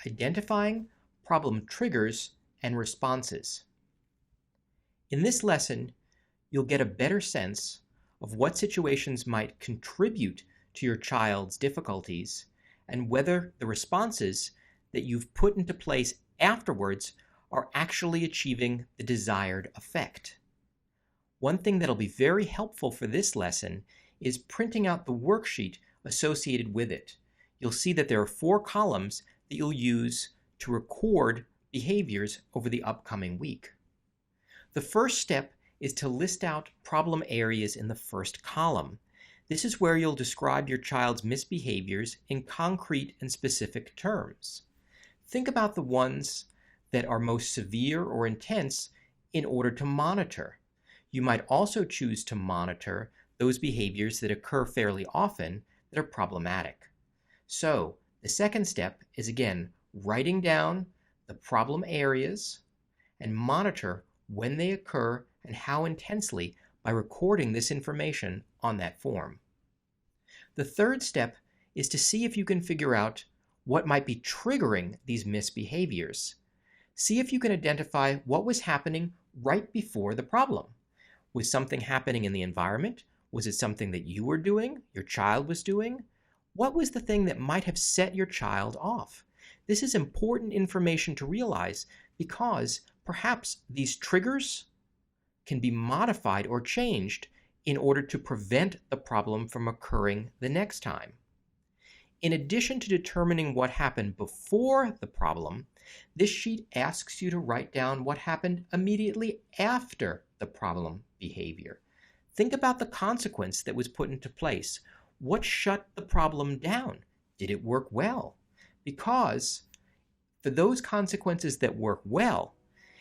identifying problem triggers and responses. In this lesson, you'll get a better sense of what situations might contribute to your child's difficulties and whether the responses that you've put into place afterwards are actually achieving the desired effect. One thing that'll be very helpful for this lesson is printing out the worksheet associated with it. You'll see that there are 4 columns that you'll use to record behaviors over the upcoming week. The first step is to list out problem areas in the first column. This is where you'll describe your child's misbehaviors in concrete and specific terms. Think about the ones that are most severe or intense in order to monitor. You might also choose to monitor those behaviors that occur fairly often that are problematic. So, the second step is again writing down the problem areas and monitor when they occur and how intensely by recording this information on that form. The third step is to see if you can figure out what might be triggering these misbehaviors. See if you can identify what was happening right before the problem. Was something happening in the environment? Was it something that you were doing, your child was doing? What was the thing that might have set your child off? This is important information to realize because perhaps these triggers can be modified or changed in order to prevent the problem from occurring the next time. In addition to determining what happened before the problem, this sheet asks you to write down what happened immediately after the problem behavior. Think about the consequence that was put into place. What shut the problem down? Did it work well? Because for those consequences that work well,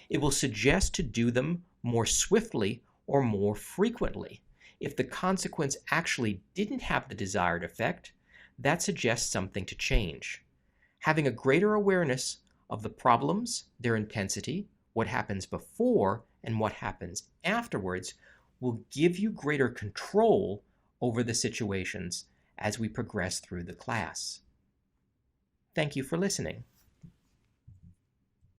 it will suggest to do them more swiftly or more frequently. If the consequence actually didn't have the desired effect, that suggests something to change. Having a greater awareness of the problems, their intensity, what happens before, and what happens afterwards will give you greater control over the situations as we progress through the class. Thank you for listening.